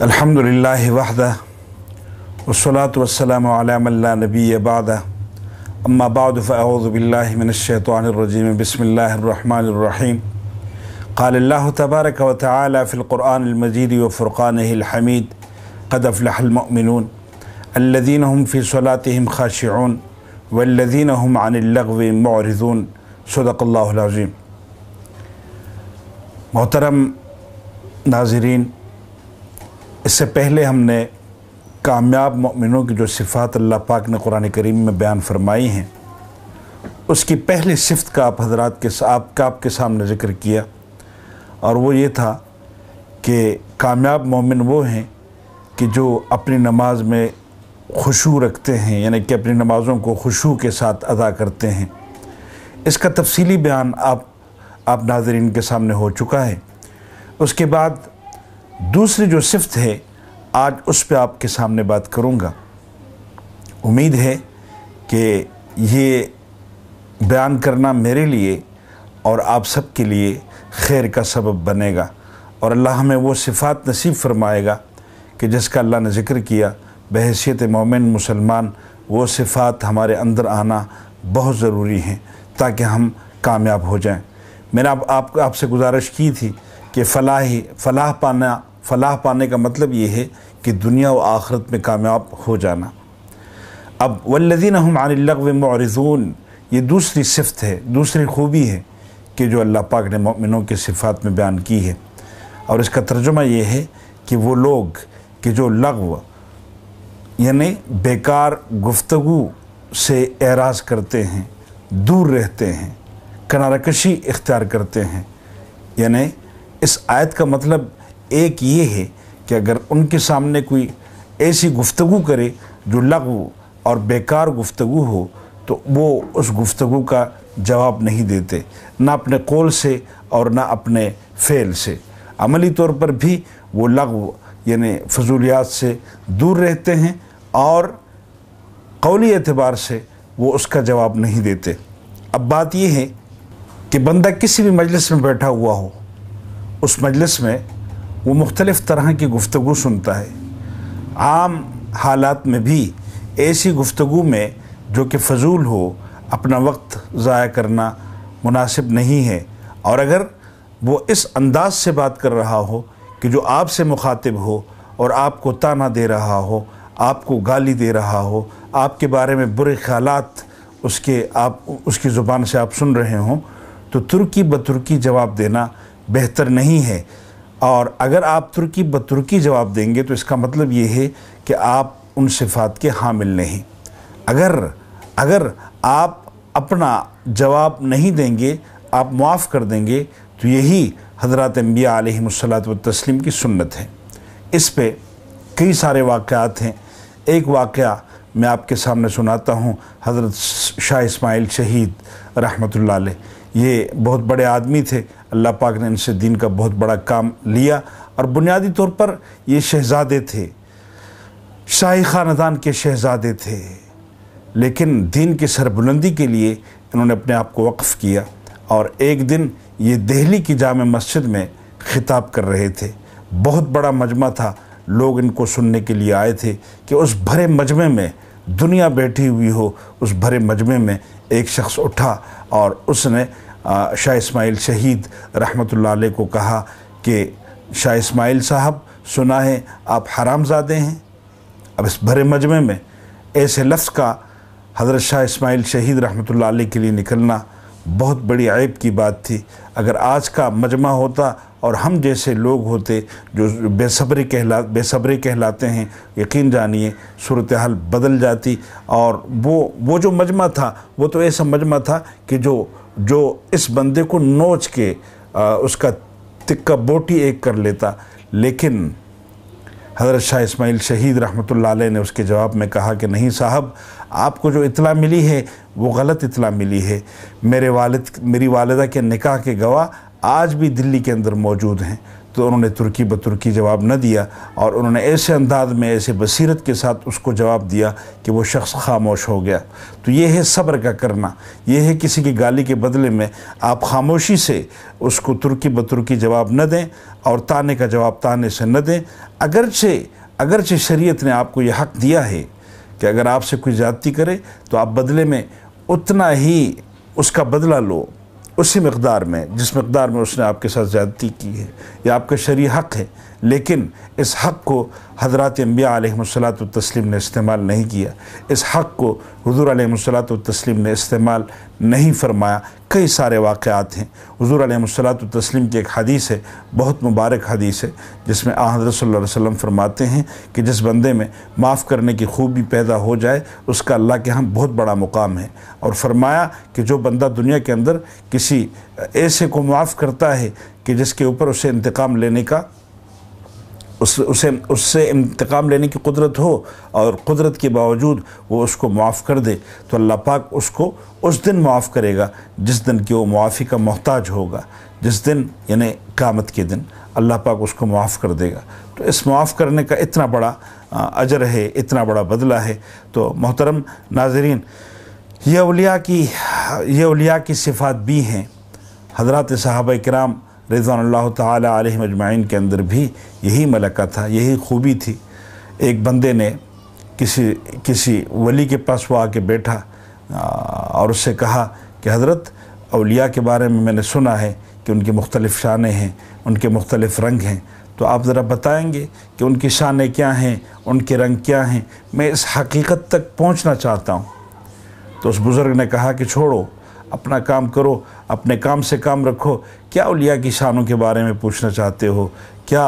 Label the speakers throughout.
Speaker 1: अल्हम्दुलिल्लाहि वहदह वस्सलातु वस्सलामु अला मन ला नबिय्य बअदह अम्मा बअद फ़अऊज़ु बिल्लाहि मिनश्शैतानिर रजीम बिस्मिल्लाहिर रहमानिर रहीम क़ाल अल्लाहु तबारक व तआला फ़िल क़ुरआनिल मजीद व फ़ुरक़ानिहिल हमीद क़द अफ़लहल मुअमिनून अल्लज़ीना हुम फ़ी स्वलातिहिम ख़ाशिऊन वल्लज़ीना हुम अनिल लग़्वी मुअरिज़ून सदक़ल्लाहुल अज़ीम। मोहतरम नाज़रीन, इससे पहले हमने कामयाब मोमिनों की जो सिफ़ात अल्लाह पाक ने कुरान करीम में बयान फरमाई हैं, उसकी पहली सिफ़त का आपके सामने ज़िक्र किया, और वो ये था कि कामयाब मोमिन वो हैं कि जो अपनी नमाज में खुशू रखते हैं, यानी कि अपनी नमाज़ों को खुशू के साथ अदा करते हैं। इसका तफसीली बयान आप नाज़रीन के सामने हो चुका है। उसके बाद दूसरी जो सिफ़त है, आज उस पर आपके सामने बात करूँगा। उम्मीद है कि ये बयान करना मेरे लिए और आप सब के लिए खैर का सबब बनेगा, और अल्लाह हमें वो सिफ़ात नसीब फरमाएगा कि जिसका अल्लाह ने ज़िक्र किया। बहैसियत मोमिन मुसलमान वो सिफ़ात हमारे अंदर आना बहुत ज़रूरी है ताकि हम कामयाब हो जाएं। मैंने आपसे गुजारिश की थी कि फ़लाह पाने का मतलब ये है कि दुनिया व आखिरत में कामयाब हो जाना। अब वल्लज़ीना हुम अनिल लग़्वी मुअरिज़ून, ये दूसरी सिफ़त है, दूसरी खूबी है कि जो अल्लाह पाक ने मोमिनों की सिफ़ात में बयान की है। और इसका तर्जुमा ये है कि वो लोग कि जो लग़्व यानी बेकार गुफ्तगू से एराज़ करते हैं, दूर रहते हैं, किनाराकशी इख्तियार करते हैं। यानी इस आयत का मतलब एक ये है कि अगर उनके सामने कोई ऐसी गुफ्तगू करे जो लग़्व और बेकार गुफ्तगू हो, तो वो उस गुफ्तगू का जवाब नहीं देते, ना अपने कौल से और ना अपने फ़ेल से। अमली तौर पर भी वो लग़्व यानी फजूलियात से दूर रहते हैं, और कौली एतबार से वो उसका जवाब नहीं देते। अब बात ये है कि बंदा किसी भी मजलिस में बैठा हुआ हो, उस मजलिस में वो मुख्तलिफ़ तरह की गुफ्तगू सुनता है। आम हालात में भी ऐसी गुफ्तगू में जो कि फ़जूल हो, अपना वक्त ज़ाया करना मुनासिब नहीं है। और अगर वो इस अंदाज़ से बात कर रहा हो कि जो आपसे मुखातिब हो और आपको ताना दे रहा हो, आपको गाली दे रहा हो, आपके बारे में बुरे ख़यालात उसकी ज़ुबान से आप सुन रहे हों, तो तुर्की बतुर्की जवाब देना बेहतर नहीं है। और अगर आप तुर्की बतुर्की जवाब देंगे तो इसका मतलब ये है कि आप उन सिफ़ात के हामिल नहीं। अगर आप अपना जवाब नहीं देंगे, आप मुआफ़ कर देंगे, तो यही हज़रत अंबिया अलैहिमुस्सलातु व तस्लीम की सुन्नत है। इस पे कई सारे वाक़यात हैं। एक वाक़या मैं आपके सामने सुनाता हूँ। हज़रत शाह इस्माइल शहीद रहमतुल्लाह अलैह, ये बहुत बड़े आदमी थे। अल्लाह पाक ने इनसे दीन का बहुत बड़ा काम लिया, और बुनियादी तौर पर ये शहज़ादे थे, शाही ख़ानदान के शहज़ादे थे, लेकिन दीन की सरबुलंदी के लिए इन्होंने अपने आप को वक़्फ़ किया। और एक दिन ये दिल्ली की जामे मस्जिद में ख़िताब कर रहे थे। बहुत बड़ा मजमा था, लोग इनको सुनने के लिए आए थे कि उस भरे मजमे में दुनिया बैठी हुई हो, उस भरे मजमे में एक शख्स उठा और उसने शाह इस्माइल शहीद रहमतुल्लाह अलैह को कहा कि शाह इस्माइल साहब, सुना है आप हरामज़ादे हैं। अब इस भरे मजमे में ऐसे लफ्ज़ का हज़रत शाह इस्माइल शहीद रहमतुल्लाह अलैह के लिए निकलना बहुत बड़ी ऐब की बात थी। अगर आज का मजमा होता और हम जैसे लोग होते जो बेसब्री कहलाते हैं, यकीन जानिए सूरत हाल बदल जाती। और वो जो मजमा था, वो तो ऐसा मजमा था कि जो इस बंदे को नोच के उसका तिक्का बोटी एक कर लेता। लेकिन हज़रत शाह इस्माइल शहीद रहमतुल्लाह अलैह ने उसके जवाब में कहा कि नहीं साहब, आपको जो इत्तला मिली है वो गलत इत्तला मिली है। मेरी वालिदा के निकाह के गवाह आज भी दिल्ली के अंदर मौजूद हैं। تو انہوں نے ترکی بترکی جواب نہ دیا، اور انہوں نے ایسے انداز میں ایسے بصیرت کے ساتھ اس کو جواب دیا کہ وہ شخص خاموش ہو گیا۔ تو یہ ہے صبر کا کرنا، یہ ہے کسی کی گالی کے بدلے میں آپ خاموشی سے اس کو ترکی بترکی جواب نہ دیں اور تانے کا جواب تانے سے نہ دیں۔ اگرچہ شریعت نے آپ کو یہ حق دیا ہے کہ اگر آپ سے کوئی زیادتی کرے تو آپ بدلے میں اتنا ہی اس کا بدلہ لو، اسی مقدار میں جس مقدار میں اس نے آپ کے ساتھ زیادتی کی ہے، یہ آپ کا شرعی حق ہے۔ لیکن اس حق کو حضرات انبیاء علیہم الصلاۃ والتسلیم نے استعمال نہیں کیا، اس حق کو حضور علیہم الصلاۃ والتسلیم نے استعمال نہیں فرمایا۔ کئی سارے واقعات ہیں۔ حضور علیہم الصلاۃ والتسلیم کی ایک حدیث ہے، بہت مبارک حدیث ہے، جس میں حضرت صلی اللہ علیہ وسلم فرماتے ہیں کہ جس بندے میں معاف کرنے کی خوبی پیدا ہو جائے اس کا اللہ کے ہاں بہت بڑا مقام ہے، اور فرمایا کہ جو بندہ دنیا کے اندر کسی ایسے کو معاف کرتا ہے کہ جس کے اوپر اسے انتقام لینے کا اس سے انتقام لینے کی قدرت ہو، اور قدرت کے باوجود وہ اس کو معاف کر دے، تو اللہ پاک اس کو اس دن معاف کرے گا جس دن کہ وہ معافی کا محتاج ہوگا، جس دن یعنی قیامت کے دن اللہ پاک اس کو معاف کر دے گا۔ تو اس معاف کرنے کا اتنا بڑا اجر ہے، اتنا بڑا بدلہ ہے۔ تو محترم ناظرین، یہ اولیاء کی صفات بھی ہیں۔ حضرات صحابہ کرام رضوان اللہ تعالی علیہم اجمعین کے اندر بھی یہی ملکہ تھا، یہی خوبی تھی۔ ایک بندے نے کسی ولی کے پاس وہ آ کے بیٹھا اور اس سے کہا کہ حضرت، اولیاء کے بارے میں نے سنا ہے کہ ان کی مختلف شانیں ہیں، ان کے مختلف رنگ ہیں، تو آپ ذرا بتائیں گے کہ ان کی شانیں کیا ہیں، ان کے رنگ کیا ہیں؟ میں اس حقیقت تک پہنچنا چاہتا ہوں۔ تو اس بزرگ نے کہا کہ چھوڑو، اپنا کام کرو، اپنے کام سے کام رکھو، کیا اولیاء کی شانوں کے بارے میں پوچھنا چاہتے ہو؟ کیا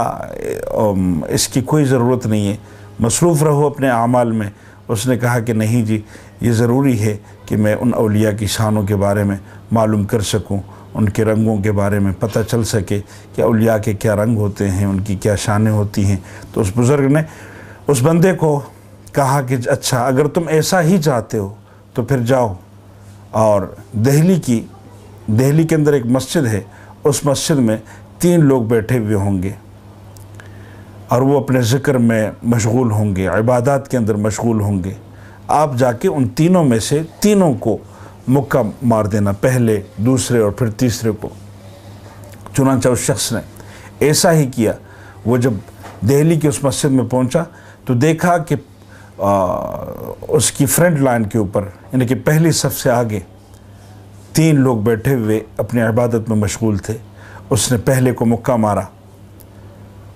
Speaker 1: اس کی کوئی ضرورت نہیں ہے، مصروف رہو اپنے اعمال میں۔ اس نے کہا کہ نہیں جی، یہ ضروری ہے کہ میں ان اولیاء کی شانوں کے بارے میں معلوم کر سکوں، ان کے رنگوں کے بارے میں پتہ چل سکے کہ اولیاء کے کیا رنگ ہوتے ہیں، ان کی کیا شانیں ہوتی ہیں۔ تو اس بزرگ نے اس بندے کو کہا کہ اچھا، اگر تم ایسا ہی چاہتے ہو تو پھر جاؤ، اور دہلی کے اندر ایک مسجد ہے، اس مسجد میں 3 لوگ بیٹھے ہوئے ہوں گے، اور وہ اپنے ذکر میں مشغول ہوں گے، عبادات کے اندر مشغول ہوں گے۔ آپ جا کے ان تینوں میں سے تینوں کو مکہ مار دینا، پہلے، دوسرے اور پھر تیسرے کو۔ چنانچہ اس شخص نے ایسا ہی کیا۔ وہ جب دہلی کی اس مسجد میں پہنچا تو دیکھا کہ اس کی فرنٹ لائن کے اوپر، یعنی کہ پہلی صف سے آگے 3 لوگ بیٹھے ہوئے اپنی عبادت میں مشغول تھے۔ اس نے پہلے کو مکہ مارا۔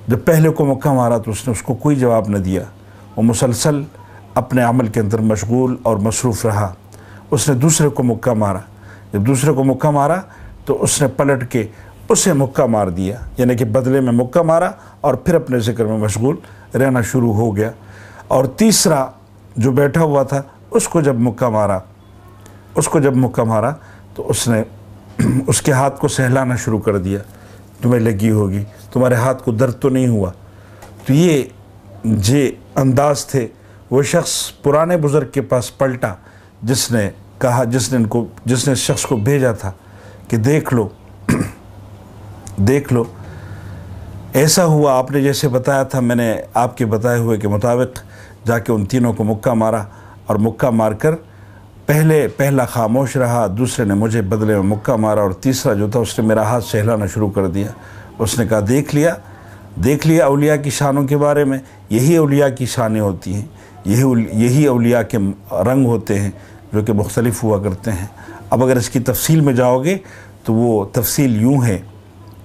Speaker 1: جب پہلے کو مکہ مارا تو اس نے اس کو کوئی جواب نہ دیا، وہ مسلسل اپنے عمل کے اندر مشغول اور مصروف رہا۔ اس نے دوسرے کو مکہ مارا۔ جب دوسرے کو مکہ مارا تو اس نے پلٹ کے اسے مکہ مار دیا، یعنی کہ بدلے میں مکہ مارا اور پھر اپنے ذکر میں مشغول رہنا شروع ہو گیا۔ اور تیسرا جو بیٹھا ہوا تھا اس کو جب مکہ مارا تو اس نے اس کے ہاتھ کو سہلانا شروع کر دیا۔ تمہیں لگی ہوگی، تمہارے ہاتھ کو درد تو نہیں ہوا؟ تو یہ انداز تھے۔ وہ شخص پرانے بزرگ کے پاس پلٹا جس نے کہا، جس نے اس شخص کو بھیجا تھا کہ دیکھ لو ایسا ہوا آپ نے جیسے بتایا تھا، میں نے آپ کے بتائے ہوئے کے مطابق جا کے ان تینوں کو مکہ مارا، اور مکہ مار کر پہلا خاموش رہا، دوسرے نے مجھے بدلے میں مکہ مارا، اور تیسرا جو تھا اس نے میرا ہاتھ سہلانا شروع کر دیا۔ اس نے کہا دیکھ لیا اولیاء کی شانوں کے بارے میں، یہی اولیاء کی شانیں ہوتی ہیں، یہی اولیاء کے رنگ ہوتے ہیں جو کہ مختلف ہوا کرتے ہیں۔ اب اگر اس کی تفصیل میں جاؤ گے تو وہ تفصیل یوں ہے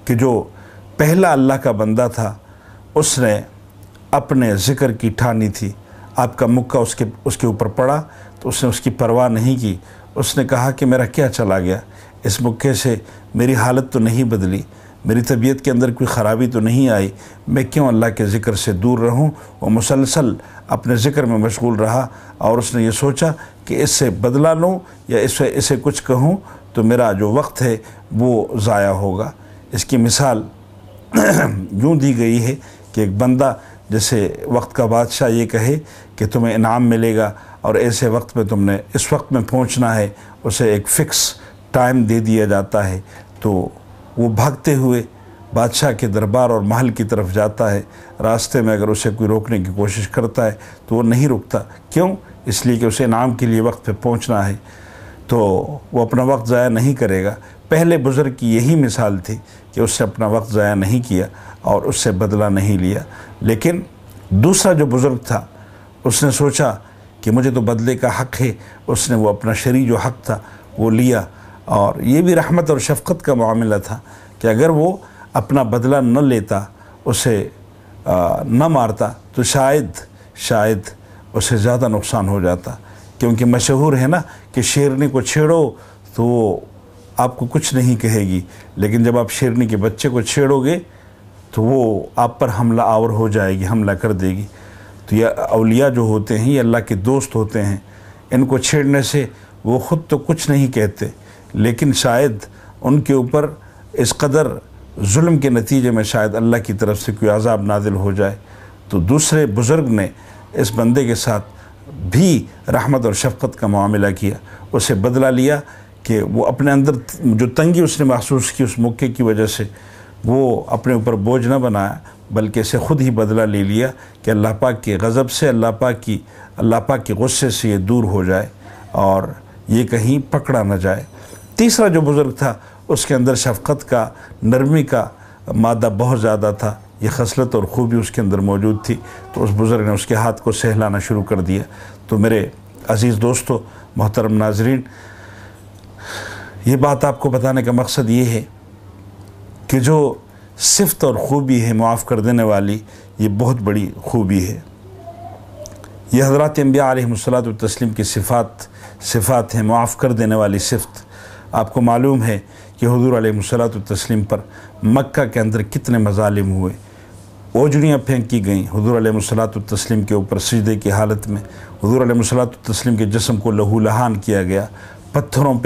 Speaker 1: کہ جو پہلا اللہ کا بندہ تھا اس نے اپنے ذکر کی ٹھانی تھی، آپ کا مکہ اس کے اوپر پڑا تو اس نے اس کی پرواہ نہیں کی۔ اس نے کہا کہ میرا کیا چلا گیا، اس مکے سے میری حالت تو نہیں بدلی، میری طبیعت کے اندر کوئی خرابی تو نہیں آئی، میں کیوں اللہ کے ذکر سے دور رہوں؟ وہ مسلسل اپنے ذکر میں مشغول رہا، اور اس نے یہ سوچا کہ اس سے بدلہ لوں یا اسے کچھ کہوں تو میرا جو وقت ہے وہ ضائع ہوگا۔ اس کی مثال یوں دی گئی ہے کہ ایک بندہ جیسے وقت کا بادشاہ یہ کہے کہ تمہیں انعام ملے گا، اور ایسے وقت میں تم نے اس وقت میں پہنچنا ہے، اسے ایک فکس ٹائم دے دیا جاتا ہے، تو وہ بھاگتے ہوئے बादशाह के दरबार और महल की तरफ जाता है, रास्ते में अगर उसे कोई रोकने की कोशिश करता है तो वो नहीं रुकता। क्यों? इसलिए कि उसे इनाम के लिए वक्त पे पहुंचना है, तो वो अपना वक्त ज़ाया नहीं करेगा। पहले बुज़ुर्ग की यही मिसाल थी कि उसने अपना वक्त ज़ाया नहीं किया और उससे बदला नहीं लिया। लेकिन दूसरा जो बुज़ुर्ग था उसने सोचा कि मुझे तो बदले का हक़ है, उसने वो अपना शरई जो हक़ था वो लिया। और ये भी रहमत और शफ़क़त का मामला था कि अगर वो अपना बदला न लेता, उसे न मारता, तो शायद उसे ज़्यादा नुकसान हो जाता। क्योंकि मशहूर है ना कि शेरनी को छेड़ो तो वो आपको कुछ नहीं कहेगी, लेकिन जब आप शेरनी के बच्चे को छेड़ोगे तो वो आप पर हमला आवर हो जाएगी, हमला कर देगी। तो ये औलिया जो होते हैं ये अल्लाह के दोस्त होते हैं। इनको छेड़ने से वो ख़ुद तो कुछ नहीं कहते, लेकिन शायद उनके ऊपर इस कदर जुल्म के नतीजे में शायद अल्लाह की तरफ से कोई अज़ाब नाजिल हो जाए। तो दूसरे बुज़ुर्ग ने इस बंदे के साथ भी रहमत और शफ़क़त का मामला किया, उसे बदला लिया कि वो अपने अंदर जो तंगी उसने महसूस की उस मौके की वजह से, वो अपने ऊपर बोझ न बनाया, बल्कि इसे ख़ुद ही बदला ले लिया कि अल्लाह पाक के गज़ब से, अल्लाह पाक के गुस्से से ये दूर हो जाए और ये कहीं पकड़ा न जाए। तीसरा जो बुज़ुर्ग था उसके अंदर शफ़क़त का, नरमी का मादा बहुत ज़्यादा था, ये खसलत और ख़ूबी उसके अंदर मौजूद थी। तो उस बुज़ुर्ग ने उसके हाथ को सहलाना शुरू कर दिया। तो मेरे अज़ीज़ दोस्तों, मोहतरम नाज़रीन, ये बात आपको बताने का मकसद ये है कि जो सिफ़त और ख़ूबी है मुआफ़ कर देने वाली, ये बहुत बड़ी ख़ूबी है। ये हज़रात अंबिया अलैहिमुस्सलातु वत्तस्लीम की सिफ़ात हैं, मुआफ़ कर देने वाली सिफ़त। आपको मालूम है कि हुज़ूर अलैहिस्सलातु वत्तस्लीम पर मक्का के अंदर कितने मज़ालिम हुए, ओजड़ियाँ फेंक की गईं हुज़ूर अलैहिस्सलातु वत्तस्लीम के ऊपर सिजदे की हालत में। हुज़ूर अलैहिस्सलातु वत्तस्लीम के जिस्म को लहू लहान किया गया, पत्थरों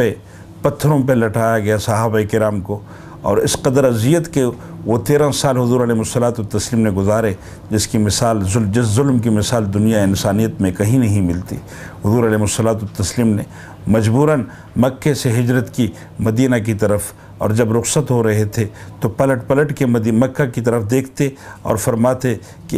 Speaker 1: पे लटाया गया सहाबा किराम को। और इस कदर अज़ियत के वो 13 साल हुज़ूर अलैहिस्सलातु वत्तस्लीम ने गुजारे, जिसकी मिसाल, जिस जुल्म की मिसाल दुनिया इंसानियत में कहीं नहीं मिलती। हुज़ूर अलैहिस्सलातु वत्तस्लीम ने मजबूरन मक्के से हिजरत की मदीना की तरफ, और जब रुखसत हो रहे थे तो पलट के मक्का की तरफ देखते और फरमाते कि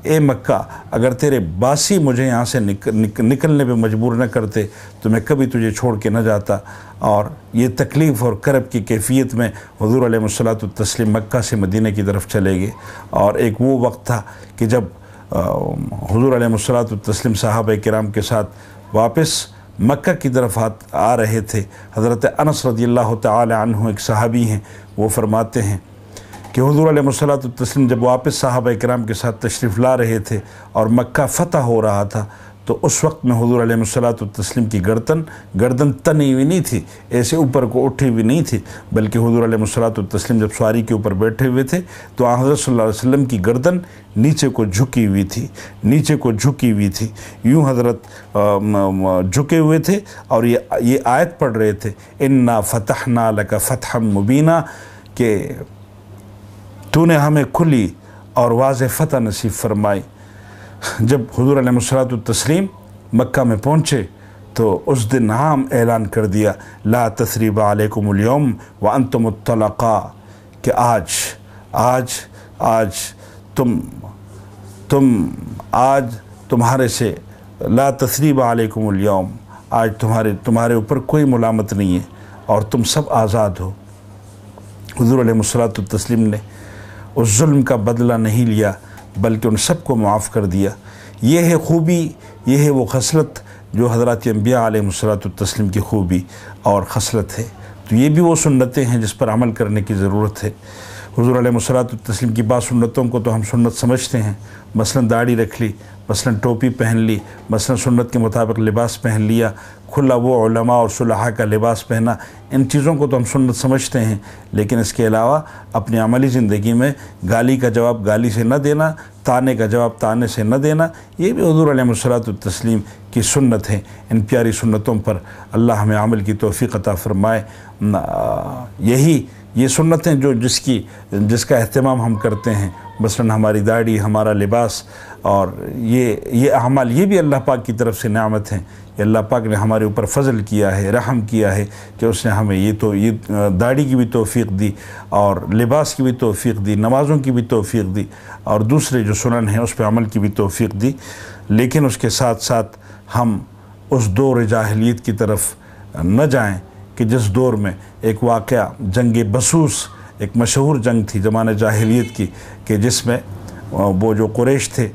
Speaker 1: ए मक्का, अगर तेरे बासी मुझे यहाँ से निकलने पे मजबूर न करते तो मैं कभी तुझे छोड़ के न जाता। और ये तकलीफ़ और करब की कैफियत में हुज़ूर अलैहिस्सलातु वत्तस्लीम मक्का से मदीने की तरफ चले गए। और एक वो वक्त था कि जब हुज़ूर अलैहिस्सलातु वत्तस्लीम सहाबा किराम के साथ वापस मक्का की तरफ आ रहे थे। हज़रत अनस रज़ियल्लाहु तआला अन्हु एक सहाबी हैं, वो फरमाते हैं कि हुज़ूर अलैहिस्सलातु वत्तस्लीम जब वापस सहाबा किराम के साथ तशरीफ़ ला रहे थे और मक्का फ़तह हो रहा था, तो उस वक्त में हुज़ूर अलैहिस्सलातु वत्तस्लीम की गर्दन तनी हुई नहीं थी, ऐसे ऊपर को उठी हुई नहीं थी, बल्कि हुज़ूर अलैहिस्सलातु वत्तस्लीम जब सवारी के ऊपर बैठे हुए थे तो हज़रत सल्लल्लाहु अलैहि वसल्लम की गर्दन नीचे को झुकी हुई थी, यूँ हज़रत झुके हुए थे और ये आयत पढ़ रहे थे, इन्ना फ़तहना लका फ़तहम मुबीना, कि तूने हमें खुली और वाज़े फ़तह नसीब फरमाई। जब हुज़ूर अलैहिस्सलातु वत्तस्लीम मक्का में पहुँचे तो उस दिन हम ऐलान कर दिया, ला तस्रीबा अलैकुमुल यौम व अंतुमुत तलक़ा, कि आज तुम्हारे से, ला तस्रीबा अलैकुमुल यौम, आज तुम्हारे ऊपर कोई मुलामत नहीं है और तुम सब आज़ाद हो। हुज़ूर अलैहिस्सलातु वत्तस्लीम ने उस जुल्म का बदला नहीं लिया, बल्कि उन सबको माफ़ कर दिया। ये है ख़ूबी, ये है वो खसलत जो हज़रत अंबिया अलैहिस्सलातु वत्तस्लीम की ख़ूबी और खसलत है। तो ये भी वो सुन्नतें हैं जिस पर अमल करने की ज़रूरत है। हुज़ूर अलैहिस्सलातु वत्तस्लीम की बात सुन्नतों को तो हम सुन्नत समझते हैं, मसलन दाढ़ी रख ली, मसलन टोपी पहन ली, मसलन सुन्नत के मुताबिक लिबास पहन लिया, खुला वो उलमा और सुलहा का लिबास पहना, इन चीज़ों को तो हम सुन्नत समझते हैं। लेकिन इसके अलावा अपनी अमली ज़िंदगी में गाली का जवाब गाली से न देना, ताने का जवाब ताने से न देना, ये भी हुज़ूर अलैहिस्सलातु वत्तस्लीम की सुन्नत है। इन प्यारी सुन्नतों पर अल्लाह हमें अमल की तौफ़ीक़ अता फ़रमाए। यही یہ سنتیں جس کا اہتمام ہم کرتے ہیں، مثلا ہماری داڑھی، ہمارا لباس، اور یہ اعمال، یہ بھی اللہ پاک کی طرف سے نعمت ہیں کہ اللہ پاک نے ہمارے اوپر فضل کیا ہے، رحم کیا ہے کہ اس نے ہمیں یہ داڑھی کی بھی توفیق دی، اور لباس کی بھی توفیق دی، نمازوں کی بھی توفیق دی، اور دوسرے جو سنن ہیں اس پہ عمل کی بھی توفیق دی۔ لیکن اس کے ساتھ ساتھ ہم اس دور جاہلیت کی طرف نہ جائیں کہ جس دور میں ایک واقعہ جنگ بسوس، ایک مشہور جنگ تھی زمانہ جاہلیت کی، کہ جس میں وہ جو قریش تھے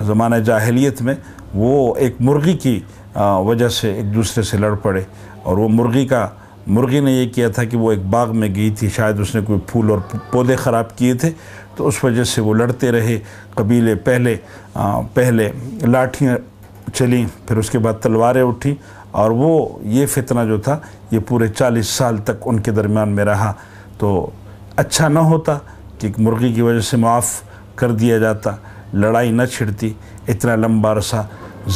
Speaker 1: زمانہ جاہلیت میں، وہ ایک مرغی کی وجہ سے ایک دوسرے سے لڑ پڑے، اور وہ مرغی نے یہ کیا تھا کہ وہ ایک باغ میں گئی تھی، شاید اس نے کوئی پھول اور پودے خراب کیے تھے، تو اس وجہ سے وہ لڑتے رہے قبیلے۔ پہلے لاٹھیاں چلیں، پھر اس کے بعد تلواریں اٹھی، اور یہ فتنہ جو تھا یہ پورے 40 سال تک ان کے درمیان میں رہا۔ تو اچھا نہ ہوتا کہ ایک مرغی کی وجہ سے معاف کر دیا جاتا، لڑائی نہ چھڑتی، اتنا لمبا عرصہ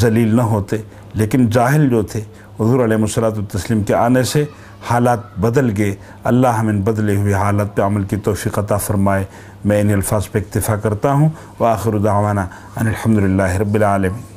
Speaker 1: ذلیل نہ ہوتے، لیکن جاہل جو تھے حضور علیہ السلام کے آنے سے حالات بدل گئے۔ اللہ ہم ان بدلے ہوئے حالات پہ عمل کی توفیق عطا فرمائے۔ میں ان الفاظ پہ اکتفا کرتا ہوں۔ وآخر دعوانا ان الحمدللہ رب العالمین۔